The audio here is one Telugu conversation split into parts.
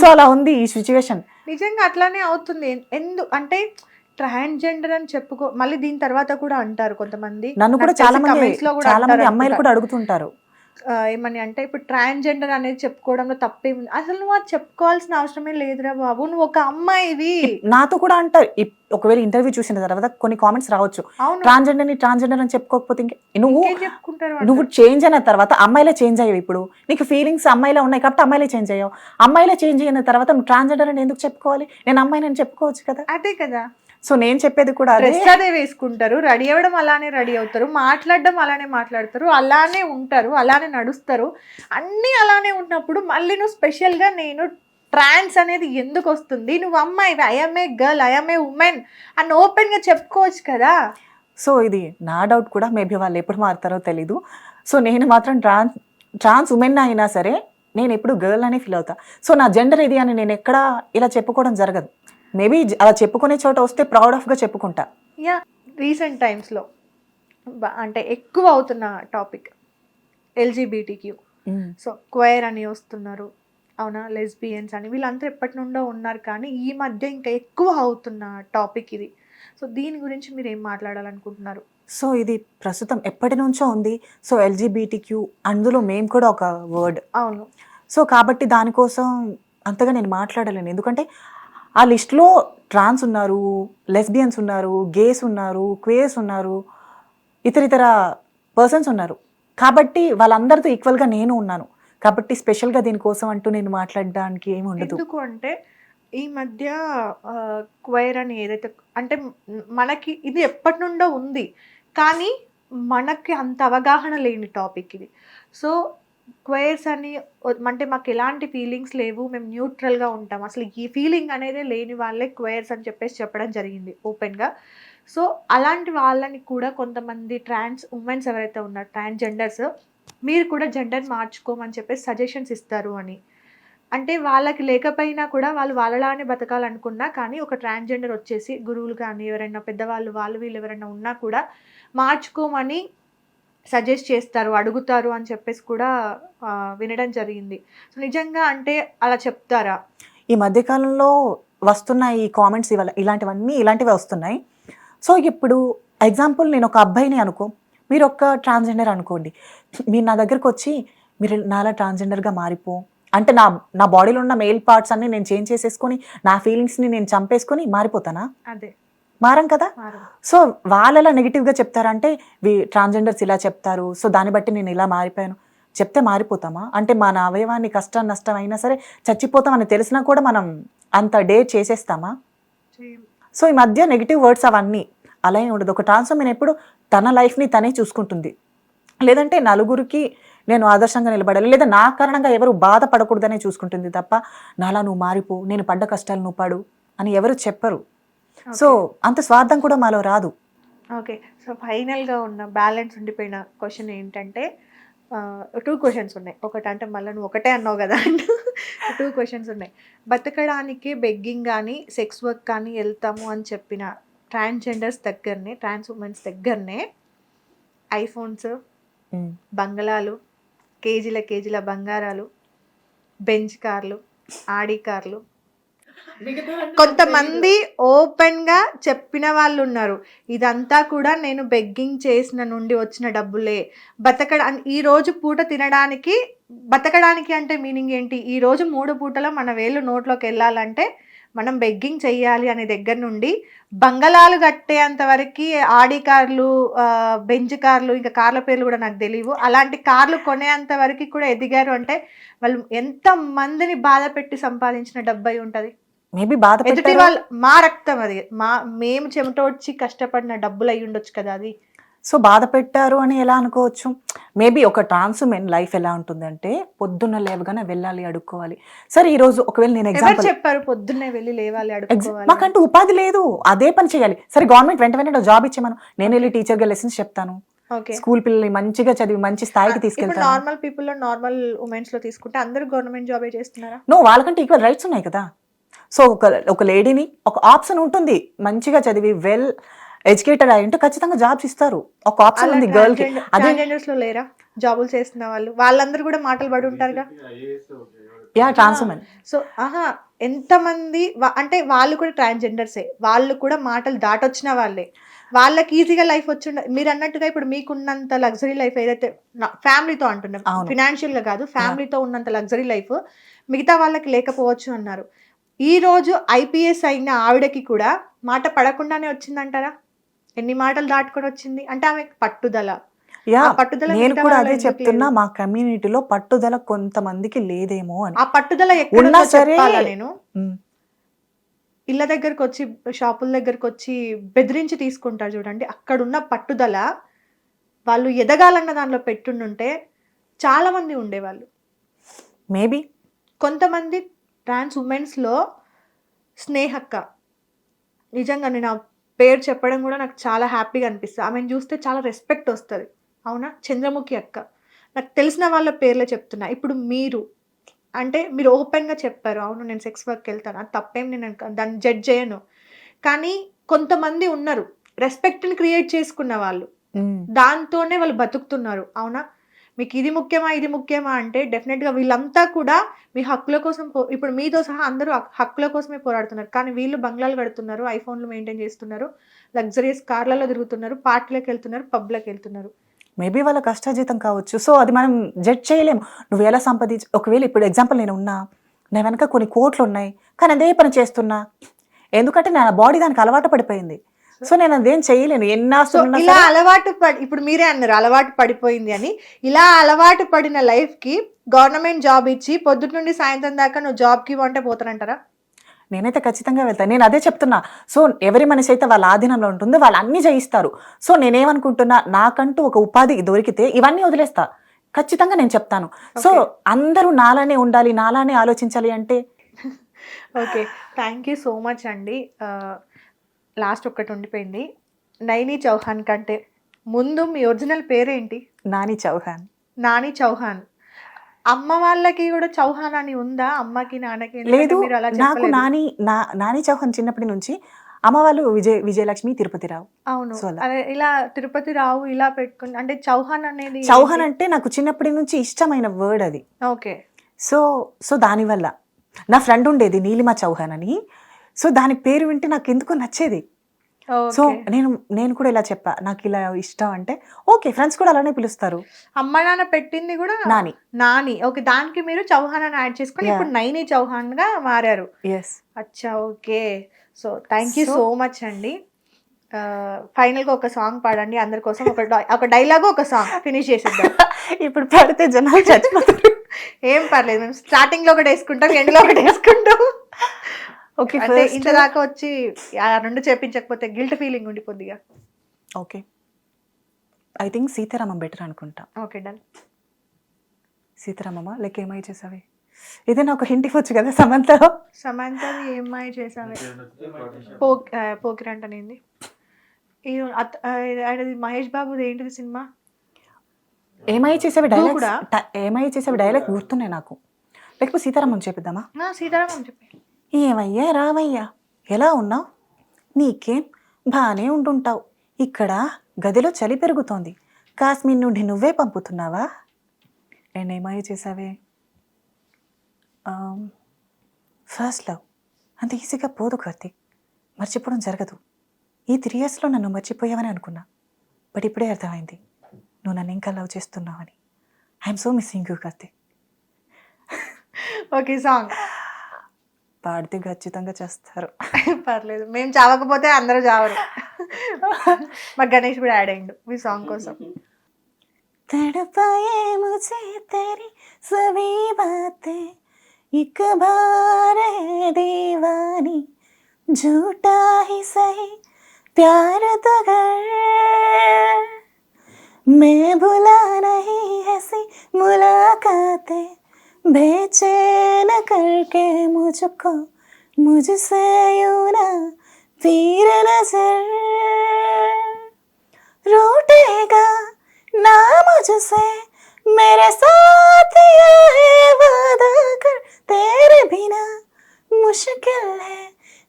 సో అలా ఉంది ఈ సిచ్యువేషన్. నిజంగా అట్లానే అవుతుంది. అంటే ట్రాన్స్జెండర్ అని మళ్ళీ దీని తర్వాత కూడా అంటారు కొంతమంది. నన్ను కూడా నాకు చాలా తెలిసి మంది comments లో కూడా అమ్మాయిలు అంటారు. కూడా అడుగుతుంటారు. ఏమని అంటే ఇప్పుడు ట్రాన్స్జెండర్ అనేది చెప్పుకోవడంలో తప్పేముంది, అసలు నువ్వు అది చెప్పుకోవాల్సిన అవసరమే లేదురా బాబు, నువ్వు ఒక అమ్మాయివి. నాతో కూడా అంటారు. ఒకవేళ ఇంటర్వ్యూ చూసిన తర్వాత కొన్ని కామెంట్స్ రావచ్చు, అవును, ట్రాన్స్జెండర్ అని చెప్పుకోకపోతే నువ్వు ఇంకేం చెప్పుకుంటారు నువ్వు చేంజ్ అయిన తర్వాత అమ్మాయిలే చేంజ్ అయ్యావు. ఇప్పుడు నీకు ఫీలింగ్స్ అమ్మాయిలే ఉన్నాయి కాబట్టి అమ్మాయిలే చేంజ్ అయ్యావు. అమ్మాయిలే చేంజ్ అయిన తర్వాత నువ్వు ట్రాన్స్జెండర్ అని ఎందుకు చెప్పుకోవాలి? నేను అమ్మాయిని చెప్పుకోవచ్చు కదా. అదే కదా. సో నేను చెప్పేది కూడా డ్రెస్ అదే వేసుకుంటారు, రెడీ అవ్వడం అలానే రెడీ అవుతారు, మాట్లాడడం అలానే మాట్లాడతారు, అలానే ఉంటారు, అలానే నడుస్తారు, అన్నీ అలానే ఉన్నప్పుడు మళ్ళీ నువ్వు స్పెషల్గా నేను ట్రాన్స్ అనేది ఎందుకు వస్తుంది, నువ్వు అమ్మాయి, I'm a girl, I'm a women అని ఓపెన్గా చెప్పుకోవచ్చు కదా. సో ఇది నా డౌట్ కూడా. మేబీ వాళ్ళు ఎప్పుడు మారుతారో తెలీదు. సో నేను మాత్రం ట్రాన్స్ ఉమెన్ అయినా సరే నేను ఎప్పుడు గర్ల్ అనే ఫీల్ అవుతా. సో నా జెండర్ ఇది అని నేను ఎక్కడా ఇలా చెప్పుకోవడం జరగదు. మేబీ అలా చెప్పుకునే చోట వస్తే ప్రౌడ్ ఆఫ్గా చెప్పుకుంటా. యా, రీసెంట్ టైమ్స్లో అంటే ఎక్కువ అవుతున్న టాపిక్ ఎల్జీబీటీక్యూ. సో క్వైర్ అని వస్తున్నారు, అవునా, లెస్బియన్స్ అని, వీళ్ళంతా ఎప్పటి నుండో ఉన్నారు, కానీ ఈ మధ్య ఇంకా ఎక్కువ అవుతున్న టాపిక్ ఇది. సో దీని గురించి మీరు ఏం మాట్లాడాలనుకుంటున్నారు? సో ఇది ప్రస్తుతం ఎప్పటి నుంచో ఉంది. సో ఎల్జీబీటీక్యూ అందులో మేము కూడా ఒక వర్డ్. అవును. సో కాబట్టి దానికోసం అంతగా నేను మాట్లాడలేను. ఎందుకంటే ఆ లిస్ట్లో ట్రాన్స్ ఉన్నారు, లెస్బియన్స్ ఉన్నారు, గేస్ ఉన్నారు, క్వేర్స్ ఉన్నారు, ఇతర పర్సన్స్ ఉన్నారు. కాబట్టి వాళ్ళందరితో ఈక్వల్గా నేను ఉన్నాను. కాబట్టి స్పెషల్గా దీనికోసం అంటూ నేను మాట్లాడడానికి ఏమి ఉండదు. ఎందుకు అంటే ఈ మధ్య క్వైర్ అని ఏదైతే అంటే మనకి ఇది ఎప్పటి నుండో ఉంది, కానీ మనకి అంత అవగాహన లేని టాపిక్ ఇది. సో క్వైర్స్ అని అంటే మాకు ఎలాంటి ఫీలింగ్స్ లేవు, మేము న్యూట్రల్గా ఉంటాం, అసలు ఈ ఫీలింగ్ అనేది లేని వాళ్ళే క్వైర్స్ అని చెప్పడం జరిగింది ఓపెన్గా. సో అలాంటి వాళ్ళని కూడా కొంతమంది ట్రాన్స్ ఉమెన్స్ ఎవరైతే ఉన్నారో ట్రాన్స్జెండర్స్, మీరు కూడా జెండర్ మార్చుకోమని చెప్పేసి సజెషన్స్ ఇస్తారు అని. అంటే వాళ్ళకి లేకపోయినా కూడా వాళ్ళు వాళ్ళలానే బతకాలనుకున్నా, కానీ ఒక ట్రాన్స్జెండర్ వచ్చేసి గురువులు కానీ ఎవరైనా పెద్దవాళ్ళు వీళ్ళు ఎవరైనా ఉన్నా కూడా మార్చుకోమని సజెస్ట్ చేస్తారు, అడుగుతారు అని చెప్పేసి కూడా వినడం జరిగింది. సో నిజంగా అంటే అలా చెప్తారా? ఈ మధ్యకాలంలో వస్తున్న ఈ కామెంట్స్ ఇలాంటివి వస్తున్నాయి. సో ఇప్పుడు ఎగ్జాంపుల్ నేను ఒక అబ్బాయిని అనుకో, మీరు ఒక ట్రాన్స్జెండర్ అనుకోండి. మీరు నా దగ్గరకు వచ్చి మీరు నాలా ట్రాన్స్జెండర్గా మారిపో అంటే నా బాడీలో ఉన్న మెయిల్ పార్ట్స్ అన్ని నేను చేంజ్ చేసేసుకొని నా ఫీలింగ్స్ని నేను చంపేసుకొని మారిపోతానా? అదే మారం కదా. సో వాళ్ళు ఎలా నెగిటివ్గా చెప్తారంటే ట్రాన్స్జెండర్స్ ఇలా చెప్తారు, సో దాన్ని బట్టి నేను ఇలా మారిపోయాను చెప్తే మారిపోతామా? అంటే మన అవయవాన్ని కష్టం నష్టం అయినా సరే చచ్చిపోతామని తెలిసినా కూడా మనం అంత డేట్ చేసేస్తామా? సో ఈ మధ్య నెగిటివ్ వర్డ్స్ అవన్నీ అలా ఉండదు. ఒక ట్రాన్స్ ఉమెన్ ఎప్పుడు తన లైఫ్ని తనే చూసుకుంటుంది, లేదంటే నలుగురికి నేను ఆదర్శంగా నిలబడాలి, లేదా నా కారణంగా ఎవరు బాధపడకూడదనే చూసుకుంటుంది తప్ప నాలా నువ్వు మారిపో, నేను పడ్డ కష్టాలు నువ్వు పడు అని ఎవరు చెప్పరు. సో అంత స్వార్థం కూడా మాలో రాదు. ఓకే. సో ఫైనల్గా ఉన్న బ్యాలెన్స్ ఉండిపోయిన క్వశ్చన్ ఏంటంటే 2 క్వశ్చన్స్ ఉన్నాయి. ఒకటి అంటే మళ్ళీ నువ్వు ఒకటే అన్నావు కదా, 2 క్వశ్చన్స్ ఉన్నాయి. బతకడానికి బెగ్గింగ్ కానీ సెక్స్ వర్క్ కానీ వెళ్తాము అని చెప్పిన ట్రాన్స్జెండర్స్ దగ్గరనే, ట్రాన్స్ ఉమెన్స్ దగ్గరనే ఐఫోన్స్, బంగళాలు, కేజీల బంగారాలు, బెంచ్ కార్లు, ఆడి కార్లు, కొంతమంది ఓపెన్ గా చెప్పిన వాళ్ళు ఉన్నారు, ఇదంతా కూడా నేను బెగ్గింగ్ చేసిన నుండి వచ్చిన డబ్బులే, ఈ రోజు పూట తినడానికి, బతకడానికి అంటే మీనింగ్ ఏంటి, ఈ రోజు 3 పూటలో మన వేళ్ళు నోట్లోకి వెళ్ళాలంటే మనం బెగ్గింగ్ చెయ్యాలి అనే దగ్గర నుండి బంగళాలు కట్టేంత వరకు, ఆడి కార్లు, బెంచ్ కార్లు, ఇంకా కార్ల పేర్లు కూడా నాకు తెలియవు, అలాంటి కార్లు కొనేంత వరకు కూడా ఎదిగారు అంటే వాళ్ళు ఎంత మందిని బాధ పెట్టి సంపాదించిన డబ్బు అయి ఉంటుంది. మేబీ బాధ ఎదుటి వాళ్ళు మా రక్తం, అది మేము చెమట వచ్చి కష్టపడిన డబ్బులు అయి ఉండొచ్చు కదా అది. సో బాధ పెట్టారు అని ఎలా అనుకోవచ్చు? మేబీ ఒక ట్రాన్స్ ఉమెన్ లైఫ్ ఎలా ఉంటుందంటే పొద్దున్న లేవగానే వెళ్ళాలి, అడుక్కోవాలి. సరే ఈ రోజు ఒకవేళ నేను ఎగ్జాంపుల్ చెప్పారు పొద్దున్నే వెళ్ళి లేవాలి, అడుక్కోవాలి, మాకంటూ ఉపాధి లేదు, అదే పని చేయాలి. సరే గవర్నమెంట్ వెంటనే జాబ్ ఇచ్చేమను, నేను వెళ్ళి టీచర్గా లెసన్స్ చెప్తాను, స్కూల్ పిల్లల్ని మంచిగా చదివి మంచి స్థాయికి తీసుకెళ్తాను. నార్మల్ పీపుల్ లో, నార్మల్ ఉమెన్స్ లో తీసుకుంటే అందరూ గవర్నమెంట్ జాబే చేస్తున్నారా? నో, వాళ్ళకంటే ఈక్వల్ రైట్స్ ఉన్నాయి కదా. సో ఒక లేడీని ఒక ఆప్షన్ ఉంటుంది, మంచిగా చదివి వెల్ ఎడ్యుకేటెడ్ అయ్యి ఉంటే ఖచ్చితంగా జాబ్స్ ఇస్తారు, ఒక ఆప్షన్ ఉంది గర్ల్ కి. ట్రాన్స్జెండర్స్ లో లేరా జాబులు చేస్తున్న వాళ్ళు? వాళ్ళందరూ కూడా మాటలు పడి ఉంటారుగా. Yeah trans women. సో ఎంతమంది అంటే వాళ్ళు కూడా ట్రాన్స్జెండర్సే, వాళ్ళు కూడా మాటలు దాటొచ్చిన వాళ్ళే, వాళ్ళకి ఈజీగా లైఫ్ వచ్చి మీరు అన్నట్టుగా ఇప్పుడు మీకున్నంత లగ్జరీ లైఫ్ ఏదైతే ఫ్యామిలీతో అంటున్నాం, ఫినాన్షియల్గా కాదు, ఫ్యామిలీతో ఉన్నంత లగ్జరీ లైఫ్ మిగతా వాళ్ళకి లేకపోవచ్చు అన్నారు. ఈ రోజు ఐపీఎస్ అయిన ఆవిడకి కూడా మాట పడకుండానే వచ్చిందంటారా? ఎన్ని మాటలు దాటుకొని వచ్చింది అంటే ఆమె పట్టుదల. యా ఆ పట్టుదల నేను మిగతా కూడా వాళ్ళలో అదే ఎందుకు చెప్తున్నా, లేదు? మా కమ్యూనిటీలో పట్టుదల కొంతమందికి లేదేమో అని. ఆ పట్టుదల ఎక్కడ ఉన్నా ఉందో సరే చెప్పాలా నేను? ఉమ్, ఇళ్ళ దగ్గరకు వచ్చి, షాపుల దగ్గరకు వచ్చి బెదిరించి తీసుకుంటారు చూడండి, అక్కడున్న పట్టుదల వాళ్ళు ఎదగాలన్న దానిలో పెట్టుండుంటే చాలా మంది ఉండేవాళ్ళు. మేబీ కొంతమంది ట్రాన్స్ ఉమెన్స్లో స్నేహక్క, నిజంగా నేను ఆ పేరు చెప్పడం కూడా నాకు చాలా హ్యాపీగా అనిపిస్తుంది. ఆమెను చూస్తే చాలా రెస్పెక్ట్ వస్తుంది. అవునా? చంద్రముఖి అక్క, నాకు తెలిసిన వాళ్ళ పేర్లే చెప్తున్నా. ఇప్పుడు మీరు అంటే మీరు ఓపెన్గా చెప్పారు, అవును నేను సెక్స్ వర్క్కి వెళ్తాను, అది తప్పేం, నేను దాన్ని జడ్జ్ చేయను. కానీ కొంతమంది ఉన్నారు రెస్పెక్ట్ని క్రియేట్ చేసుకున్న వాళ్ళు, దాంతోనే వాళ్ళు బతుకుతున్నారు. అవునా? మీకు ఇది ముఖ్యమా ఇది ముఖ్యమా అంటే డెఫినెట్గా వీళ్ళంతా కూడా మీ హక్కుల కోసం ఇప్పుడు మీతో సహా అందరూ హక్కుల కోసమే పోరాడుతున్నారు. కానీ వీళ్ళు బంగ్లాలు కడుతున్నారు, ఐఫోన్లు మెయింటైన్ చేస్తున్నారు, లగ్జరియస్ కార్లలో తిరుగుతున్నారు, పార్టీలకు వెళ్తున్నారు, పబ్లకు వెళ్తున్నారు. మేబీ వాళ్ళ కష్టాజీతం కావచ్చు. సో అది మనం జడ్జ్ చేయలేము. నువ్వు ఎలా ఒకవేళ ఇప్పుడు ఎగ్జాంపుల్ నేను ఉన్నా, నా వెనక కొన్ని కోట్లు ఉన్నాయి, కానీ అదే పని చేస్తున్నా, ఎందుకంటే నా బాడీ దానికి అలవాటు పడిపోయింది. సో నేను అదేం చేయలేను. ఇలా అలవాటు ఇప్పుడు మీరే అన్నారు అలవాటు పడిపోయింది అని. ఇలా అలవాటు పడిన లైఫ్కి గవర్నమెంట్ జాబ్ ఇచ్చి పొద్దుట నుండి సాయంత్రం దాకా నువ్వు జాబ్కి అంటే పోతానంటారా? నేనైతే ఖచ్చితంగా వెళ్తాను. నేను అదే చెప్తున్నా. సో ఎవరి మనిషి అయితే వాళ్ళ ఆధీనంలో ఉంటుందో వాళ్ళు అన్నీ జయిస్తారు. సో నేనేమనుకుంటున్నా, నాకంటూ ఒక ఉపాధి దొరికితే ఇవన్నీ వదిలేస్తా. ఖచ్చితంగా నేను చెప్తాను. సో అందరూ నాలానే ఉండాలి, నాలానే ఆలోచించాలి అంటే. Okay, thank you so much అండి. లాస్ట్ ఒక్కటి ఉండిపోయింది. నైని చౌహాన్ కంటే ముందు మీ ఒరిజినల్ పేరేంటి? నాని చౌహాన్. నాని చౌహాన్. అమ్మ వాళ్ళకి కూడా చౌహాన్ అని ఉందా? అమ్మకి నాన్నకి? లేదు, నాకు నాని చౌహాన్ చిన్నప్పటి నుంచి. అమ్మ వాళ్ళు విజయలక్ష్మి తిరుపతిరావు. అవును, అదే ఇలా తిరుపతిరావు ఇలా పెట్టుకుని అంటే చౌహాన్ అనేది. చౌహాన్ అంటే నాకు చిన్నప్పటి నుంచి ఇష్టమైన వర్డ్ అది. ఓకే. సో దానివల్ల నా ఫ్రెండ్ ఉండేది నీలిమా చౌహాన్ అని. సో దాని పేరు వింటే నాకు ఎందుకో నచ్చేది. సో నేను కూడా ఇలా చెప్పా, నాకు ఇలా ఇష్టం అంటే. ఓకే, ఫ్రెండ్స్ కూడా అలానే పిలుస్తారు. అమ్మ నాన్న పెట్టింది కూడా నాని. ఓకే, దానికి మీరు చౌహాన్ అని యాడ్ చేసుకుని ఇప్పుడు నైని చౌహాన్ గా మారారు. అచ్చా, okay. So thank you so much అండి. ఫైనల్ గా ఒక సాంగ్ పాడండి అందరి కోసం. ఒక డైలాగ్, ఒక సాంగ్ ఫినిష్ చేసేద్దాం. ఇప్పుడు పాడితే జనాలు చచ్చిపోతారు. ఏం పర్లేదు, మేము స్టార్టింగ్ లో ఒకటి వేసుకుంటాం, ఎండ్ లో ఒకటి వేసుకుంటాం. ఓకే, అంటే ఇంత దాకా వచ్చి ఆ రెండు చేపించకపోతే గిల్ట్ ఫీలింగ్ ఉండిపోద్దిగా. Okay, I think Sitaramam better అనుకుంటా. Okay, done. సీతారామమ్మ లెక్క ఏమై చేసావే, ఏదైనా ఒక హింట్ ఇవ్వచ్చు కదా. సమంతది ఏమై చేసావే, పోకిరి అంటనేంది, మహేష్ బాబుది ఏంటిది సినిమా? ఏమై చేసావి డైలాగ్ గుర్తున్నాయి నాకు. లేకపోతే సీతారామం చెప్పిద్దామా? సీతారామం చెప్పి. ఏమయ్యా రావయ్యా, ఎలా ఉన్నావు? నీకేం బాగానే ఉంటుంటావు. ఇక్కడ గదిలో చలి పెరుగుతోంది, కాశ్మీర్ నుండి నువ్వే పంపుతున్నావా? అండ్ ఏమై చేసావే, ఫస్ట్ లవ్ అంత ఈజీగా పోదు కార్తీక్, మర్చిపోవడం జరగదు. ఈ 3 yearsలో నన్ను మర్చిపోయావని అనుకున్నా, బట్ ఇప్పుడే అర్థమైంది నువ్వు నన్ను ఇంకా లవ్ చేస్తున్నావని. I'm so missing you Karthik. Okay, song పాడితే ఖచ్చితంగా చేస్తారు. పర్లేదు, మేము చావకపోతే అందరూ చావరు. మా గణేష్ కూడా యాడ్ అయ్యిండు మీ సాంగ్ కోసం. तड़पाए मुझे तेरी सभी बातें, एक बार है दीवानी, झूठा ही सही प्यार तो कर, मैं भुला नहीं ऐसी मुलाकातें, बेचैन करके मुझको मुझसे यूं ना तीर नजर, रूठेगा ना मुझसे मेरे साथ ये है वादा कर, तेरे बिना मुश्किल है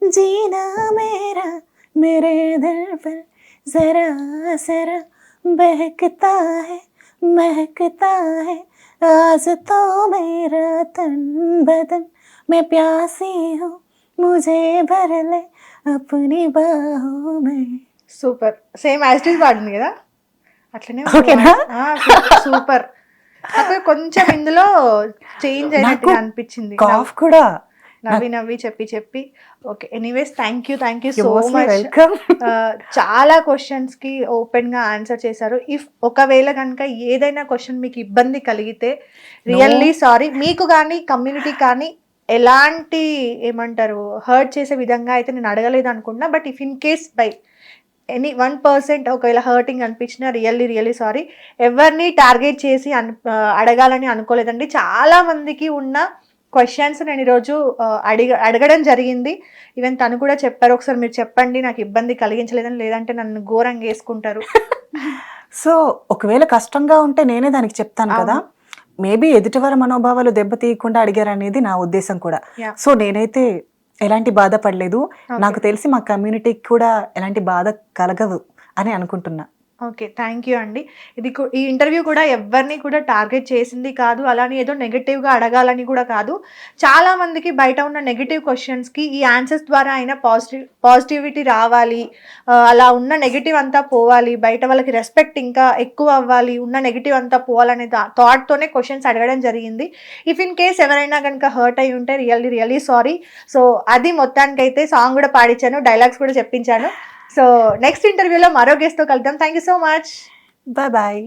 जीना मेरा, मेरे दिल पर जरा जरा महकता है आज तो मेरा तन बदन मैं प्यासी हूँ मुझे भर ले अपनी बाहों में. Super, same as it is పాడింది కదా అట్లనే ఓకేనా? సూపర్. కాకపోతే కొంచెం ఇందులో చేంజ్ అయినట్టుగా అనిపించింది, కాఫ్ కూడా నవ్వి చెప్పి. Okay, anyways thank you so most much. Welcome. చాలా క్వశ్చన్స్ కి ఓపెన్ గా ఆన్సర్ చేశారు. ఇఫ్ ఒకవేళ కనుక ఏదైనా క్వశ్చన్ మీకు ఇబ్బంది కలిగితే రియల్లీ సారీ. మీకు కానీ కమ్యూనిటీ కానీ ఎలాంటి ఏమంటారు హర్ట్ చేసే విధంగా అయితే నేను అడగలేదు అనుకున్నా. But if in case by any 1% ఒకవేళ హర్టింగ్ అనిపించినా రియల్లీ సారీ. ఎవరిని టార్గెట్ చేసి అడగాలని అనుకోలేదండి. చాలా మందికి ఉన్న క్వశ్చన్స్ నేను ఈరోజు అడగడం జరిగింది. ఈవెన్ తను కూడా చెప్పారు, ఒకసారి మీరు చెప్పండి నాకు ఇబ్బంది కలిగించలేదని, లేదంటే నన్ను ఘోరంగా వేసుకుంటారు. సో ఒకవేళ కష్టంగా ఉంటే నేనే దానికి చెప్తాను కదా. మేబీ ఎదుటివారి మనోభావాలు దెబ్బతీయకుండా అడిగారు అనేది నా ఉద్దేశం కూడా. Yeah. సో నేనైతే ఎలాంటి బాధపడలేదు. నాకు తెలిసి మా కమ్యూనిటీకి కూడా ఎలాంటి బాధ కలగవు అని అనుకుంటున్నా. ఓకే, థ్యాంక్ యూ అండి. ఈ ఇంటర్వ్యూ కూడా ఎవరిని కూడా టార్గెట్ చేసింది కాదు, అలానే ఏదో నెగటివ్గా అడగాలని కూడా కాదు. చాలా మందికి బయట ఉన్న నెగటివ్ క్వశ్చన్స్కి ఈ ఆన్సర్స్ ద్వారా అయినా పాజిటివిటీ రావాలి, అలా ఉన్న నెగటివ్ అంతా పోవాలి, బయట వాళ్ళకి రెస్పెక్ట్ ఇంకా ఎక్కువ అవ్వాలి, ఉన్న నెగటివ్ అంతా పోవాలనే థాట్తోనే క్వశ్చన్స్ అడగడం జరిగింది. ఇఫ్ ఇన్ కేస్ ఎవరైనా కనుక హర్ట్ అయి ఉంటే రియల్లీ సారీ. సో అది మొత్తానికైతే సాంగ్ కూడా పాడించాను, డైలాగ్స్ కూడా చెప్పించాను. సో నెక్స్ట్ ఇంటర్వ్యూలో మరో గెస్ట్తో కలుద్దాం. Thank you so much. Bye.